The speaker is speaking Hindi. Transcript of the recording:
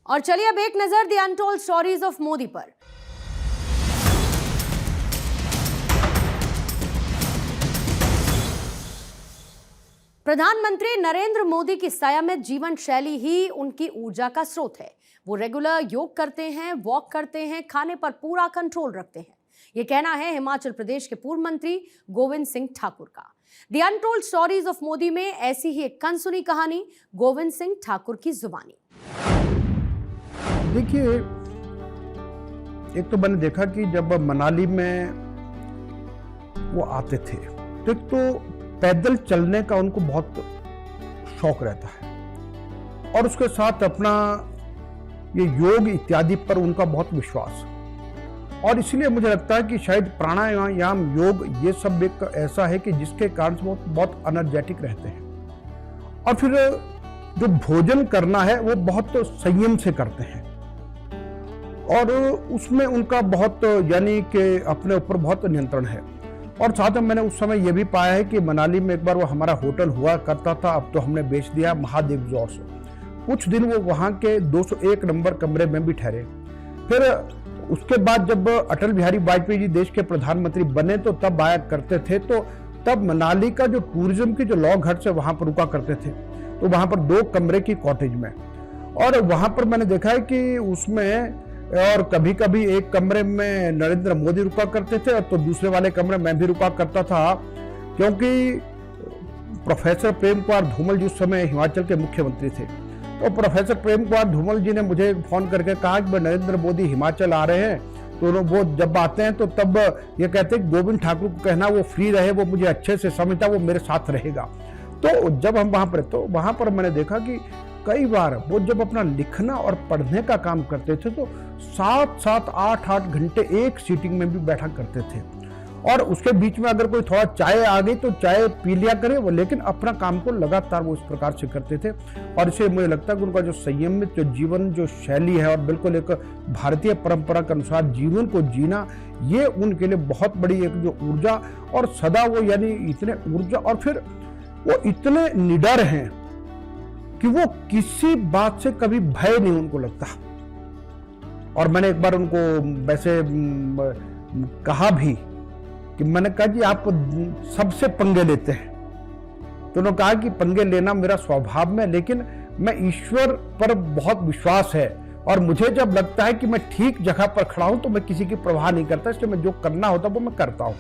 और चलिए अब एक नजर the untold stories of Modi पर। प्रधानमंत्री नरेंद्र मोदी की संयमित जीवन शैली ही उनकी ऊर्जा का स्रोत है। वो रेगुलर योग करते हैं, वॉक करते हैं, खाने पर पूरा कंट्रोल रखते हैं। ये कहना है हिमाचल प्रदेश के पूर्व मंत्री गोविंद सिंह ठाकुर का। The untold stories of Modi में ऐसी ही एक अनसुनी कहानी गोविंद सिंह ठाकुर की जुबानी। देखिए, एक तो मैंने देखा कि जब मनाली में वो आते थे तो एक तो पैदल चलने का उनको बहुत शौक रहता है और उसके साथ अपना ये योग इत्यादि पर उनका बहुत विश्वास, और इसलिए मुझे लगता है कि शायद प्राणायाम, योग, ये सब एक ऐसा है कि जिसके कारण से वो बहुत एनर्जेटिक रहते हैं। और फिर जो भोजन करना है वो बहुत संयम से करते हैं और उसमें उनका बहुत यानी कि अपने ऊपर बहुत नियंत्रण है। और साथ में मैंने उस समय ये भी पाया है कि मनाली में एक बार वो हमारा होटल हुआ करता था, अब तो हमने बेच दिया, महादेव रिजॉर्ट्स। कुछ दिन वो वहाँ के 201 नंबर कमरे में भी ठहरे। फिर उसके बाद जब अटल बिहारी वाजपेयी जी देश के प्रधानमंत्री बने तो तब आया करते थे, तो तब मनाली का जो टूरिज्म की जो लॉग हट्स है वहाँ पर रुका करते थे, तो वहाँ पर 2 कमरे की कॉटेज में। और वहाँ पर मैंने देखा है कि उसमें और कभी कभी एक कमरे में नरेंद्र मोदी रुका करते थे और तो दूसरे वाले कमरे में भी रुका करता था, क्योंकि प्रोफेसर प्रेम कुमार धूमल जी उस समय हिमाचल के मुख्यमंत्री थे। तो प्रोफेसर प्रेम कुमार धूमल जी ने मुझे फोन करके कहा कि नरेंद्र मोदी हिमाचल आ रहे हैं, तो वो जब आते हैं तो तब ये कहते हैं गोविंद ठाकुर को कहना वो फ्री रहे, वो मुझे अच्छे से समझता, वो मेरे साथ रहेगा। तो जब हम वहाँ पर, तो वहाँ पर मैंने देखा कि कई बार वो जब अपना लिखना और पढ़ने का काम करते थे तो 7-7, 8-8 घंटे एक सीटिंग में भी बैठा करते थे। और उसके बीच में अगर कोई थोड़ा चाय आ गई तो चाय पी लिया करे वो, लेकिन अपना काम को लगातार वो इस प्रकार से करते थे। और इसे मुझे लगता है कि उनका जो संयमित जो जीवन जो शैली है और बिल्कुल एक भारतीय परंपरा के अनुसार जीवन को जीना, ये उनके लिए बहुत बड़ी एक जो ऊर्जा, और सदा वो यानी इतने ऊर्जा, और फिर वो इतने निडर हैं कि वो किसी बात से कभी भय नहीं उनको लगता। और मैंने एक बार उनको वैसे कहा भी कि मैंने कहा कि आप सबसे पंगे लेते हैं, तो उन्होंने कहा कि पंगे लेना मेरा स्वभाव में, लेकिन मैं ईश्वर पर बहुत विश्वास है और मुझे जब लगता है कि मैं ठीक जगह पर खड़ा हूं तो मैं किसी की परवाह नहीं करता, इसलिए मैं जो करना होता वो मैं करता हूं।